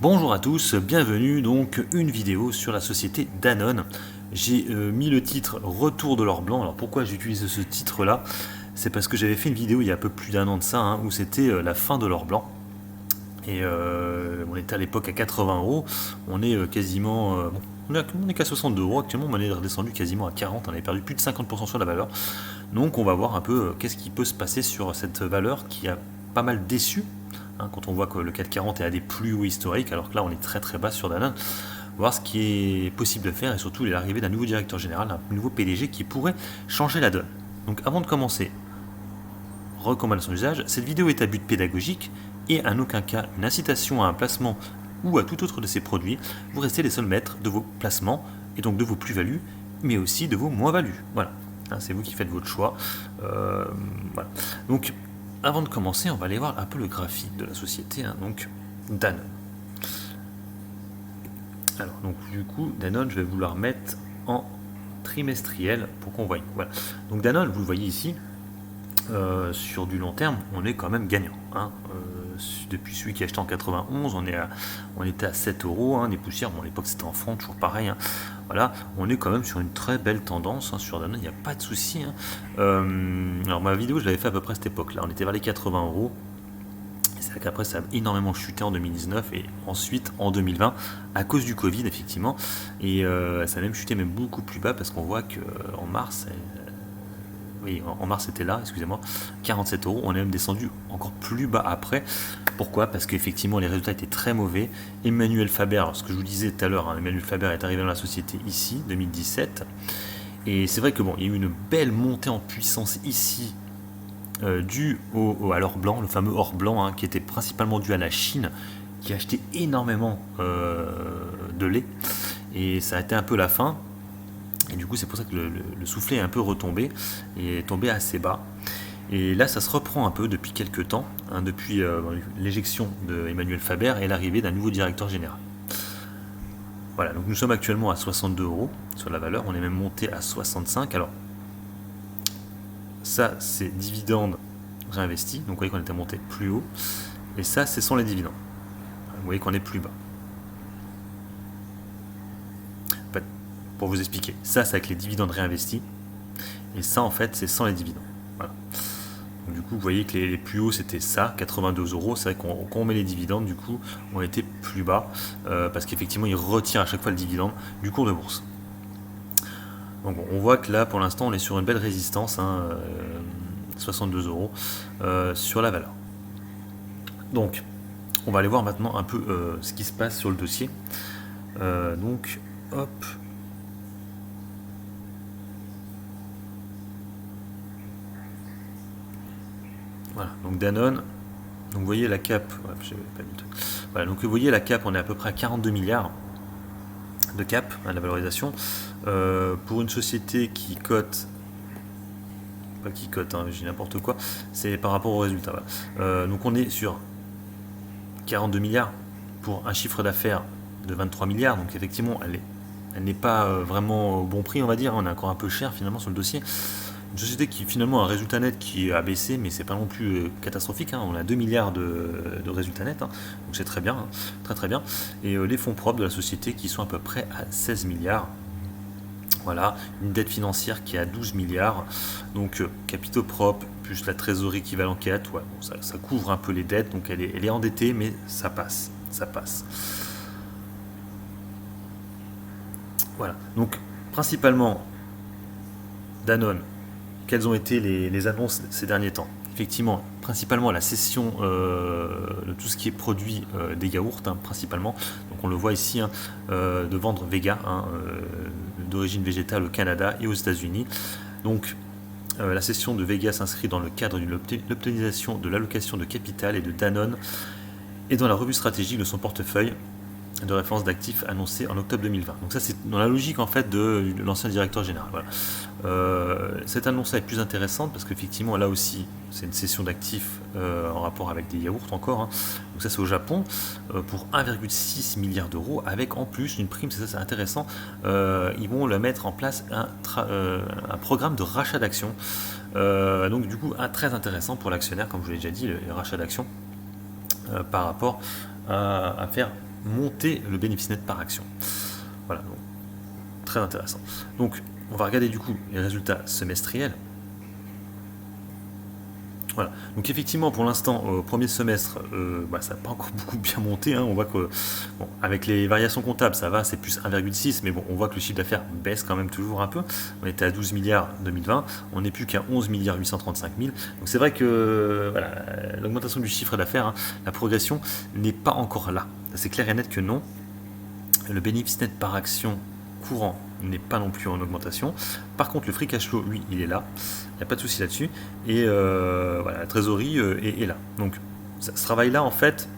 Bonjour à tous, bienvenue donc une vidéo sur la société Danone. J'ai mis le titre Retour de l'or blanc. Alors pourquoi j'utilise ce titre là? C'est parce que j'avais fait une vidéo il y a un peu plus d'un an de ça, où c'était la fin de l'or blanc. Et on était à l'époque à 80 euros, on est quasiment... bon, on est qu'à 62 euros actuellement, on est redescendu quasiment à 40, on avait perdu plus de 50% sur la valeur. Donc on va voir un peu qu'est-ce qui peut se passer sur cette valeur qui a pas mal déçu. Quand on voit que le CAC 40 est à des plus hauts historiques, alors que là on est très très bas sur Danone, voir ce qui est possible de faire et surtout l'arrivée d'un nouveau directeur général, un nouveau PDG qui pourrait changer la donne. Donc avant de commencer, recommandation d'usage, cette vidéo est à but pédagogique et en aucun cas une incitation à un placement ou à tout autre de ces produits. Vous restez les seuls maîtres de vos placements et donc de vos plus-values, mais aussi de vos moins-values. Voilà, c'est vous qui faites votre choix. Voilà. Donc avant de commencer, on va aller voir un peu le graphique de la société, donc Danone. Alors, donc du coup, Danone, je vais vous la remettre en trimestriel pour qu'on voie. Voilà. Donc Danone, vous le voyez ici, sur du long terme, on est quand même gagnant. Depuis celui qui a acheté en 91, on était à 7 euros, des poussières. Bon, à l'époque c'était en francs, toujours pareil. Voilà, on est quand même sur une très belle tendance sur Danone, il n'y a pas de souci. Alors ma vidéo, je l'avais fait à peu près à cette époque-là. On était vers les 80 euros. C'est vrai qu'après ça a énormément chuté en 2019 et ensuite en 2020 à cause du Covid effectivement. Et ça a même chuté même beaucoup plus bas parce qu'on voit qu'en mars. Oui, en mars c'était là, excusez-moi, 47 euros. On est même descendu encore plus bas après. Pourquoi? Parce qu'effectivement les résultats étaient très mauvais. Emmanuel Faber, alors ce que je vous disais tout à l'heure, Emmanuel Faber est arrivé dans la société ici, 2017. Et c'est vrai que bon, il y a eu une belle montée en puissance ici, due à l'or blanc, le fameux or blanc, qui était principalement dû à la Chine, qui achetait énormément de lait. Et ça a été un peu la fin. Et du coup, c'est pour ça que le soufflet est un peu retombé et est tombé assez bas. Et là, ça se reprend un peu depuis quelques temps, depuis l'éjection d'Emmanuel Faber et l'arrivée d'un nouveau directeur général. Voilà, donc nous sommes actuellement à 62 euros sur la valeur, on est même monté à 65. Alors, ça, c'est dividendes réinvestis, donc vous voyez qu'on était monté plus haut. Et ça, ce sont les dividendes. Vous voyez qu'on est plus bas. Pour vous expliquer, ça c'est avec les dividendes réinvestis, et ça en fait c'est sans les dividendes. Voilà. Donc, du coup vous voyez que les plus hauts c'était ça, 82 euros. C'est vrai qu'on met les dividendes, du coup on était plus bas, parce qu'effectivement ils retirent à chaque fois le dividende du cours de bourse. Donc on voit que là pour l'instant on est sur une belle résistance, 62 euros sur la valeur. Donc on va aller voir maintenant un peu ce qui se passe sur le dossier. Donc hop. Voilà, donc Danone, donc vous voyez la cap, voilà, donc vous voyez la cap, on est à peu près à 42 milliards de cap, la valorisation, pour une société qui cote, pas qui cote, j'ai n'importe quoi, c'est par rapport aux résultats. Voilà. Donc on est sur 42 milliards pour un chiffre d'affaires de 23 milliards, donc effectivement elle n'est pas vraiment au bon prix, on va dire, on est encore un peu cher finalement sur le dossier. Une société qui finalement a un résultat net qui a baissé, mais c'est pas non plus catastrophique. On a 2 milliards de résultats nets, donc c'est très bien, très très bien. Et les fonds propres de la société qui sont à peu près à 16 milliards. Voilà, une dette financière qui est à 12 milliards. Donc capitaux propres plus la trésorerie équivalent 4, ouais, bon, ça couvre un peu les dettes, donc elle est endettée, mais ça passe, ça passe. Voilà, donc principalement Danone. Quelles ont été les annonces ces derniers temps? Effectivement, principalement la cession de tout ce qui est produit des yaourts, principalement. Donc on le voit ici, de vendre Vega, d'origine végétale au Canada et aux États-Unis. Donc la cession de Vega s'inscrit dans le cadre d'une optimisation de l'allocation de capital et de Danone et dans la revue stratégique de son portefeuille de référence d'actifs annoncé en octobre 2020. Donc ça c'est dans la logique en fait de l'ancien directeur général. Voilà. Cette annonce est plus intéressante parce qu'effectivement là aussi c'est une cession d'actifs en rapport avec des yaourts encore. Donc ça c'est au Japon pour 1,6 milliard d'euros avec en plus une prime, c'est intéressant. Ils vont le mettre en place un programme de rachat d'actions. Donc du coup très intéressant pour l'actionnaire, comme je vous l'ai déjà dit, le rachat d'actions par rapport à faire monter le bénéfice net par action. Voilà, donc, très intéressant. Donc, on va regarder du coup les résultats semestriels. Voilà. Donc effectivement, pour l'instant, au premier semestre, ça n'a pas encore beaucoup bien monté. On voit que, bon, avec les variations comptables, ça va, c'est plus 1,6, mais bon, on voit que le chiffre d'affaires baisse quand même toujours un peu. On était à 12 milliards en 2020, on n'est plus qu'à 11 milliards 835 000. Donc c'est vrai que voilà, l'augmentation du chiffre d'affaires, la progression n'est pas encore là. C'est clair et net que non. Le bénéfice net par action courant n'est pas non plus en augmentation. Par contre, le free cash flow, lui, il est là. Il n'y a pas de souci là-dessus. Et voilà, la trésorerie est là. Donc, ce travail-là, en fait,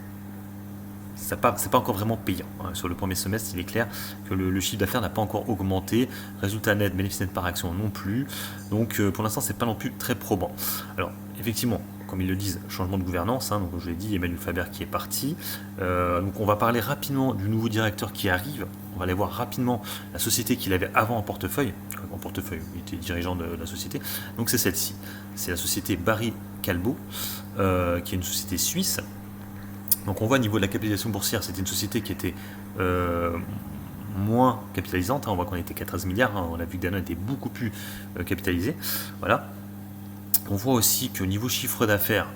c'est pas encore vraiment payant. Sur le premier semestre, il est clair que le chiffre d'affaires n'a pas encore augmenté. Résultat net, bénéfice net par action non plus. Donc, pour l'instant, c'est pas non plus très probant. Alors, effectivement, comme ils le disent, changement de gouvernance. Donc, je l'ai dit, Emmanuel Faber qui est parti. Donc, on va parler rapidement du nouveau directeur qui arrive. On va aller voir rapidement la société qu'il avait avant en portefeuille. Il était dirigeant de la société. Donc, c'est celle-ci. C'est la société Barry Callebaut, qui est une société suisse. Donc, on voit au niveau de la capitalisation boursière, c'était une société qui était moins capitalisante. On voit qu'on était qu'à 13 milliards. On a vu que Danone était beaucoup plus capitalisé. Voilà. On voit aussi qu'au niveau chiffre d'affaires,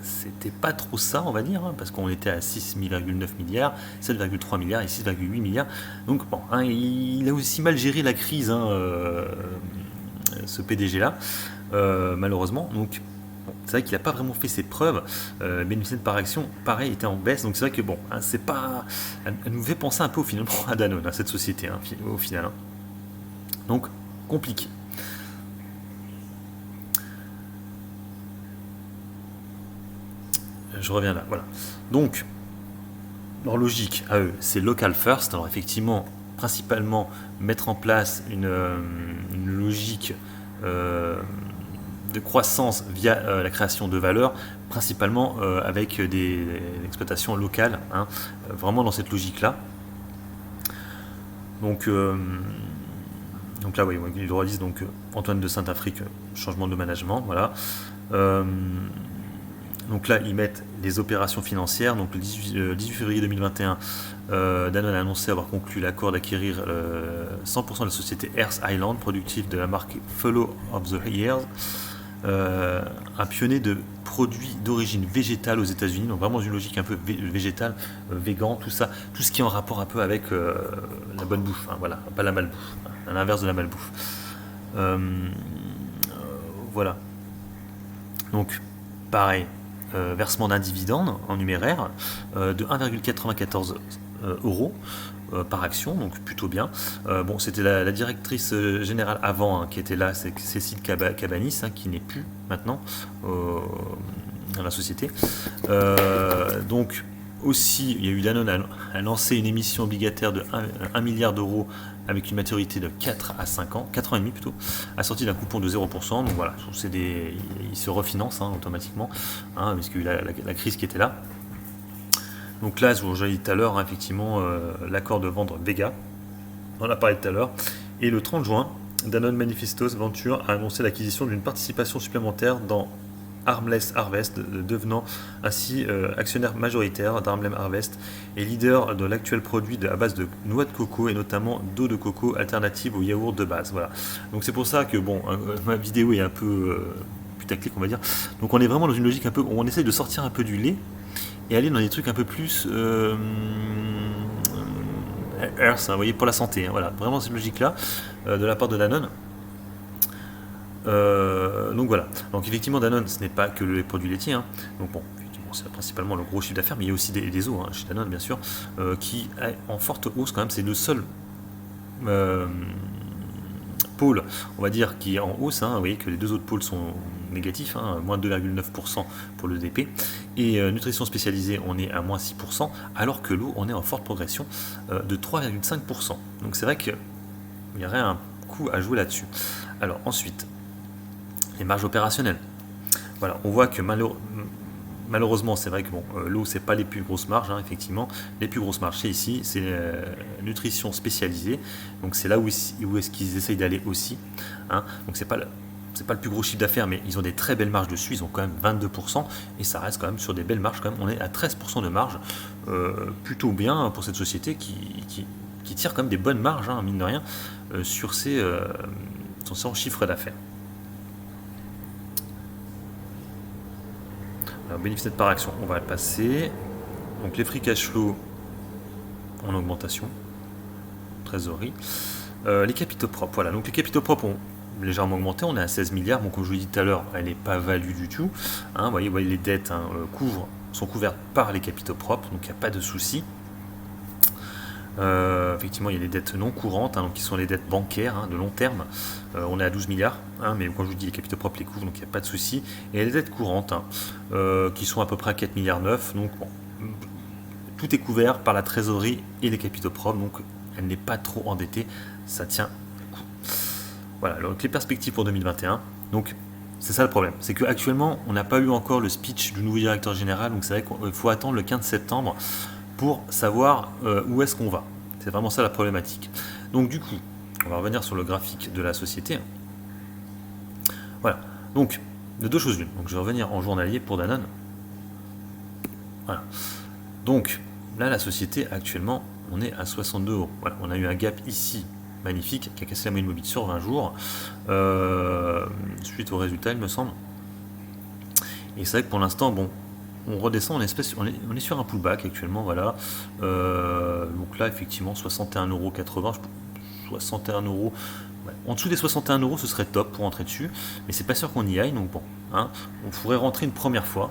c'était pas trop ça, on va dire, parce qu'on était à 6,9 milliards, 7,3 milliards et 6,8 milliards. Donc, bon, il a aussi mal géré la crise, ce PDG-là, malheureusement. Donc, bon, c'est vrai qu'il n'a pas vraiment fait ses preuves. Bénéfice net par action, pareil, était en baisse. Donc, c'est vrai que, bon, c'est pas. Elle nous fait penser un peu finalement à Danone, cette société, au final. Donc, compliqué. Je reviens là, voilà. Donc, leur logique à eux, c'est local first. Alors effectivement, principalement mettre en place une logique de croissance via la création de valeur, principalement avec des exploitations locales, vraiment dans cette logique-là. Donc là, oui, ils redisent donc Antoine de Saint-Afrique, changement de management, voilà. Donc là, ils mettent les opérations financières. Donc le 18 février 2021, Danone a annoncé avoir conclu l'accord d'acquérir 100% de la société Earth Island, productive de la marque Follow of the Years, un pionnier de produits d'origine végétale aux États-Unis. Donc vraiment une logique un peu végétale, végan, tout ça, tout ce qui est en rapport un peu avec la bonne bouffe. Voilà, pas la malbouffe, à l'inverse de la malbouffe. Voilà. Donc pareil. Versement d'un dividende en numéraire de 1,94 euros par action, donc plutôt bien. C'était la directrice générale avant qui était là, c'est Cécile Cabanis, qui n'est plus maintenant dans la société. Donc aussi, il y a eu Danone a lancé une émission obligataire de 1 milliard d'euros avec une maturité de 4 à 5 ans, 4 ans et demi plutôt, assorti d'un coupon de 0%. Donc voilà, il se refinance automatiquement, puisqu'il y a eu la crise qui était là. Donc là, je vous l'ai dit tout à l'heure, effectivement, l'accord de vendre Vega, on en a parlé tout à l'heure. Et le 30 juin, Danone Manifestos Venture a annoncé l'acquisition d'une participation supplémentaire dans Armless Harvest, devenant ainsi actionnaire majoritaire d'Armless Harvest et leader de l'actuel produit à base de noix de coco et notamment d'eau de coco alternative au yaourt de base. Voilà. Donc c'est pour ça que ma vidéo est un peu putaclic, on va dire. Donc on est vraiment dans une logique un peu où on essaye de sortir un peu du lait et aller dans des trucs un peu plus Earth, vous voyez, pour la santé. Voilà, vraiment cette logique-là de la part de Danone. Donc voilà. Donc effectivement, Danone, ce n'est pas que les produits laitiers. Donc bon, effectivement, c'est principalement le gros chiffre d'affaires, mais il y a aussi des eaux chez Danone, bien sûr, qui est en forte hausse quand même. C'est le seul pôle, on va dire, qui est en hausse. Vous voyez que les deux autres pôles sont négatifs, moins 2,9% pour le DP. Et nutrition spécialisée, on est à moins 6%, alors que l'eau, on est en forte progression de 3,5%. Donc c'est vrai qu'il y aurait un coup à jouer là-dessus. Alors ensuite, les marges opérationnelles. Voilà, on voit que malheureusement, c'est vrai que l'eau, c'est pas les plus grosses marges, effectivement. Les plus grosses marges, c'est ici, c'est la nutrition spécialisée. Donc c'est là où est-ce qu'ils essayent d'aller aussi. Donc c'est pas le plus gros chiffre d'affaires, mais ils ont des très belles marges dessus. Ils ont quand même 22%, et ça reste quand même sur des belles marges. Quand même, on est à 13% de marge. plutôt bien pour cette société qui tire quand même des bonnes marges, hein, mine de rien, sur son chiffre d'affaires. Bénéfice net par action, on va le passer. Donc les free cash flow en augmentation, trésorerie. Les capitaux propres, voilà. Donc les capitaux propres ont légèrement augmenté, on est à 16 milliards. Bon, comme je vous l'ai dit tout à l'heure, elle n'est pas value du tout. Hein, vous voyez, les dettes sont couvertes par les capitaux propres, donc il n'y a pas de souci. Effectivement, il y a les dettes non courantes, hein, donc qui sont les dettes bancaires, hein, de long terme. On est à 12 milliards, hein, mais quand je vous dis les capitaux propres les couvrent, donc il n'y a pas de souci. Et les dettes courantes, hein, qui sont à peu près à 4 milliards 9, donc bon, tout est couvert par la trésorerie et les capitaux propres, donc elle n'est pas trop endettée, ça tient le coup. Voilà, donc les perspectives pour 2021, donc c'est ça le problème, c'est qu'actuellement on n'a pas eu encore le speech du nouveau directeur général, donc c'est vrai qu'il faut attendre le 15 septembre pour savoir où est-ce qu'on va. C'est vraiment ça la problématique. Donc du coup, on va revenir sur le graphique de la société. Voilà, donc de deux choses l'une. Donc je vais revenir en journalier pour Danone. Voilà. Donc là, la société actuellement, on est à 62 €. Voilà, on a eu un gap ici magnifique qui a cassé la moyenne mobile sur 20 jours suite au résultat, il me semble. Et c'est vrai que pour l'instant, bon, on redescend, on est sur un pullback actuellement, voilà. Donc là, effectivement, 61,80 €, 61 €. Ouais. En dessous des 61 €, ce serait top pour rentrer dessus, mais c'est pas sûr qu'on y aille, donc bon, hein, on pourrait rentrer une première fois,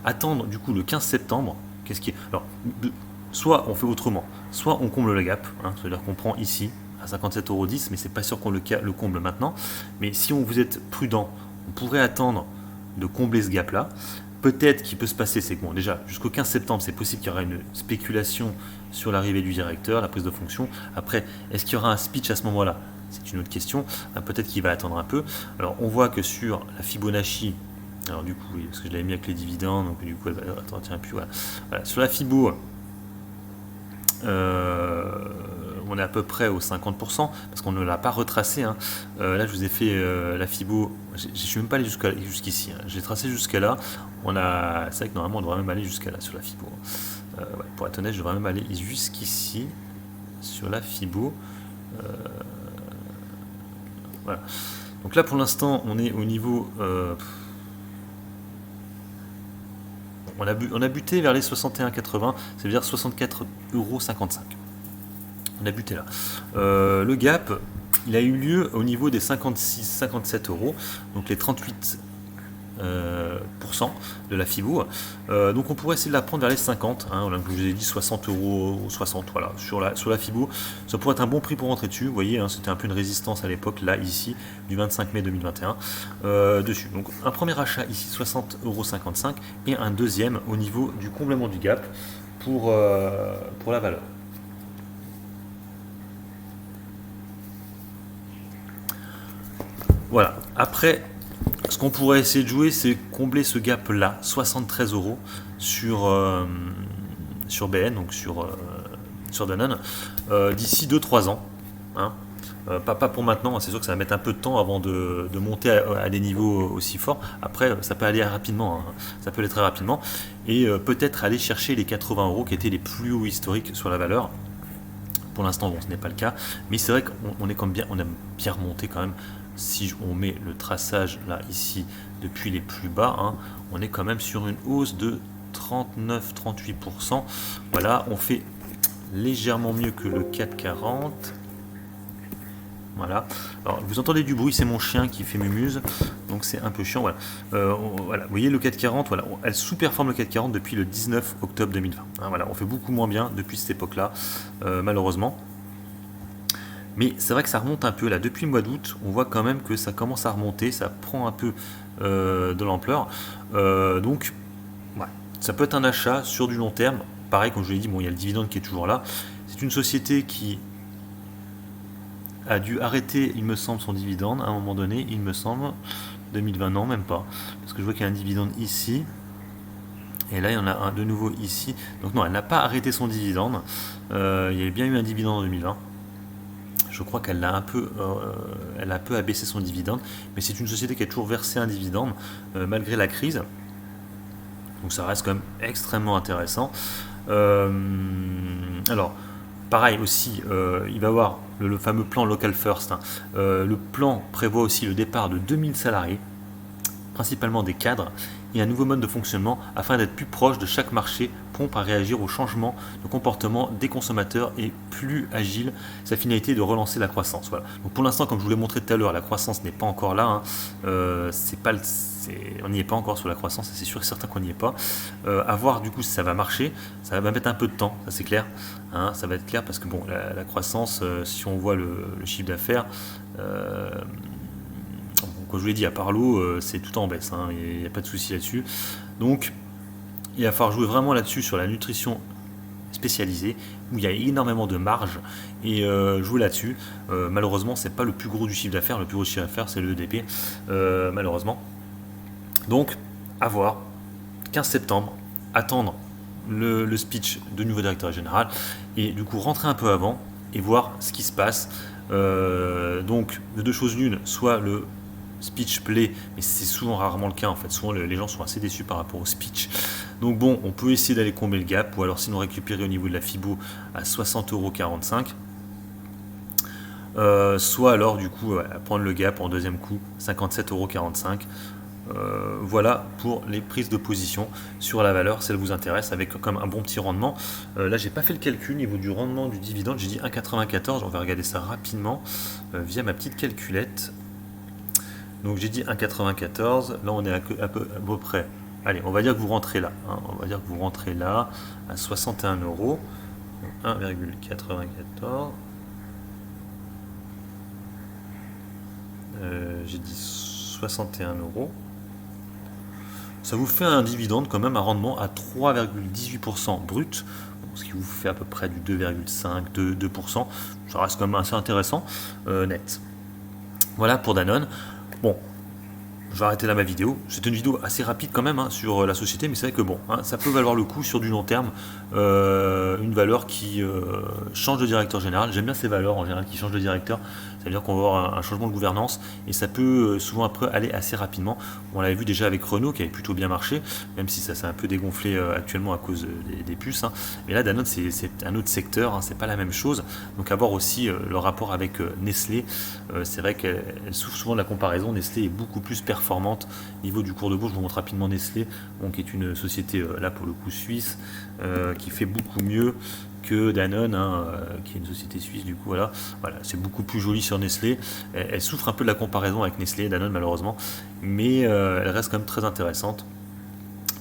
attendre du coup le 15 septembre. Qu'est-ce qui est... Alors, soit on fait autrement, soit on comble le gap, hein, c'est-à-dire qu'on prend ici à 57,10 €, mais c'est pas sûr qu'on le comble maintenant. Mais si vous êtes prudent, on pourrait attendre de combler ce gap là. Peut-être qu'il peut se passer, c'est que bon, déjà jusqu'au 15 septembre, c'est possible qu'il y aura une spéculation sur l'arrivée du directeur, la prise de fonction. Après, est-ce qu'il y aura un speech à ce moment-là? C'est une autre question. Peut-être qu'il va attendre un peu. Alors, on voit que sur la Fibonacci, alors du coup, oui, parce que je l'avais mis avec les dividendes, donc du coup, attends, tiens, puis voilà. Voilà. Sur la Fibo, on est à peu près aux 50%, parce qu'on ne l'a pas retracé, hein. Là, je vous ai fait la Fibo, je ne suis même pas allé jusqu'ici, hein. J'ai tracé jusqu'à là. C'est vrai que normalement, on devrait même aller jusqu'à là sur la Fibo. Ouais, pour être honnête, je devrais même aller jusqu'ici sur la Fibo. Voilà. Donc là, pour l'instant, on est au niveau... on a buté vers les 61,80, c'est-à-dire 64,55 €. On a buté là. Le gap, il a eu lieu au niveau des 56-57 €, donc les 38% de la Fibo. Donc on pourrait essayer de la prendre vers les 50, hein, je vous ai dit 60 €, 60, voilà, sur la Fibo. Ça pourrait être un bon prix pour rentrer dessus. Vous voyez, hein, c'était un peu une résistance à l'époque, là, ici, du 25 mai 2021, dessus. Donc un premier achat ici, 60,55 € et un deuxième au niveau du comblement du gap pour la valeur. Voilà, après, ce qu'on pourrait essayer de jouer, c'est combler ce gap-là, 73 € sur BN, donc sur Danone, d'ici 2-3 ans. Hein. Pas pour maintenant, c'est sûr que ça va mettre un peu de temps avant de monter à des niveaux aussi forts. Après, ça peut aller rapidement, hein. Ça peut aller très rapidement. Et peut-être aller chercher les 80 € qui étaient les plus hauts historiques sur la valeur. Pour l'instant, bon, ce n'est pas le cas. Mais c'est vrai qu'on a bien remonté quand même. Si on met le traçage là, ici, depuis les plus bas, hein, on est quand même sur une hausse de 39-38%. Voilà, on fait légèrement mieux que le 440. Voilà. Alors, vous entendez du bruit, c'est mon chien qui fait mumuse, donc c'est un peu chiant. Voilà. Voilà. Vous voyez le 440, voilà, elle sous-performe le 440 depuis le 19 octobre 2020. Hein, voilà, on fait beaucoup moins bien depuis cette époque-là, malheureusement. Mais c'est vrai que ça remonte un peu là. Depuis le mois d'août, on voit quand même que ça commence à remonter, ça prend un peu de l'ampleur. Donc, ouais, ça peut être un achat sur du long terme. Pareil, comme je vous l'ai dit, bon, il y a le dividende qui est toujours là. C'est une société qui a dû arrêter, il me semble, son dividende à un moment donné, il me semble, 2020, non, même pas. Parce que je vois qu'il y a un dividende ici. Et là, il y en a un de nouveau ici. Donc non, elle n'a pas arrêté son dividende. Il y a bien eu un dividende en 2020. Je crois qu'elle a un peu abaissé son dividende, mais c'est une société qui a toujours versé un dividende malgré la crise. Donc ça reste quand même extrêmement intéressant. Alors, pareil aussi, il va y avoir le fameux plan Local First, hein. Le plan prévoit aussi le départ de 2000 salariés, principalement des cadres, et un nouveau mode de fonctionnement afin d'être plus proche de chaque marché, prompt à réagir aux changements de comportement des consommateurs et plus agile. Sa finalité est de relancer la croissance. Voilà. Donc pour l'instant, comme je vous l'ai montré tout à l'heure, la croissance n'est pas encore là, hein. On n'y est pas encore sur la croissance, c'est sûr et certain qu'on n'y est pas. À voir du coup si ça va marcher, ça va mettre un peu de temps, ça c'est clair, hein, ça va être clair parce que bon, la croissance, si on voit le chiffre d'affaires, comme je vous l'ai dit, à part l'eau, c'est tout en baisse, hein, il n'y a pas de souci là-dessus. Donc, il va falloir jouer vraiment là-dessus sur la nutrition spécialisée, où il y a énormément de marge, et jouer là-dessus. Malheureusement, c'est pas le plus gros du chiffre d'affaires, le plus gros du chiffre d'affaires, c'est le EDP, malheureusement. Donc, à voir, 15 septembre, attendre le speech de nouveau directeur général, et du coup rentrer un peu avant, et voir ce qui se passe. Donc, de deux choses l'une, soit le speech plaît, mais c'est souvent rarement le cas en fait. Souvent les gens sont assez déçus par rapport au speech. Donc bon, on peut essayer d'aller combler le gap, ou alors sinon récupérer au niveau de la FIBO à 60,45 €. Soit alors du coup prendre le gap en deuxième coup, 57,45 €. Voilà pour les prises de position sur la valeur, si elle vous intéresse, avec comme un bon petit rendement. Là j'ai pas fait le calcul au niveau du rendement du dividende, j'ai dit 1,94, on va regarder ça rapidement via ma petite calculette. Donc j'ai dit 1,94, là on est à peu près. Allez, on va dire que vous rentrez là, hein. On va dire que vous rentrez là à 61 €. 1,94. J'ai dit 61 €. Ça vous fait un dividende quand même, un rendement à 3,18% brut, ce qui vous fait à peu près du 2,5, 2%. Ça reste quand même assez intéressant, net. Voilà pour Danone. Bon, je vais arrêter là ma vidéo. C'était une vidéo assez rapide quand même, hein, sur la société, mais c'est vrai que bon, hein, ça peut valoir le coup sur du long terme. Une valeur qui change de directeur général. J'aime bien ces valeurs en général qui changent de directeur. Ça veut dire qu'on va avoir un changement de gouvernance, et ça peut souvent après aller assez rapidement. On l'avait vu déjà avec Renault qui avait plutôt bien marché, même si ça s'est un peu dégonflé actuellement à cause des puces, hein. Mais là Danone c'est un autre secteur, hein, c'est pas la même chose. Donc à voir aussi le rapport avec Nestlé. C'est vrai qu'elle souffre souvent de la comparaison. Nestlé est beaucoup plus performante au niveau du cours de bourse. Je vous montre rapidement Nestlé, donc, qui est une société là pour le coup suisse, qui fait beaucoup mieux que Danone, hein, qui est une société suisse. Du coup voilà, c'est beaucoup plus joli sur Nestlé. Elle souffre un peu de la comparaison avec Nestlé et Danone malheureusement, mais elle reste quand même très intéressante.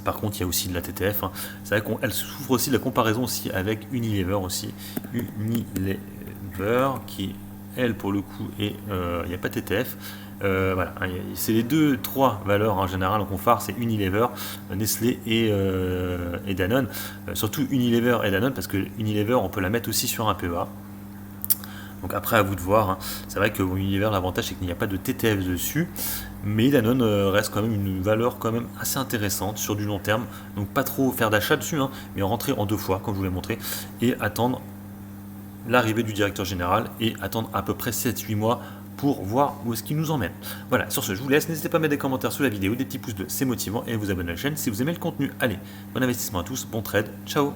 Par contre, il y a aussi de la TTF, hein. C'est vrai qu'elle souffre aussi de la comparaison aussi avec Unilever aussi. Unilever qui, elle, pour le coup, il n'y a pas de TTF. Voilà, hein, c'est les trois valeurs en général qu'on phare, c'est Unilever, Nestlé et Danone. Surtout Unilever et Danone, parce que Unilever, on peut la mettre aussi sur un PEA. Donc après, à vous de voir, hein. C'est vrai que Unilever, l'avantage c'est qu'il n'y a pas de TTF dessus, mais Danone reste quand même une valeur quand même assez intéressante sur du long terme. Donc pas trop faire d'achat dessus, hein, mais rentrer en 2 fois, comme je vous l'ai montré, et attendre l'arrivée du directeur général, et attendre à peu près 7-8 mois pour voir où est-ce qu'il nous emmène. Voilà, sur ce, je vous laisse. N'hésitez pas à mettre des commentaires sous la vidéo, des petits pouces bleus, c'est motivant, et à vous abonner à la chaîne si vous aimez le contenu. Allez, bon investissement à tous, bon trade, ciao.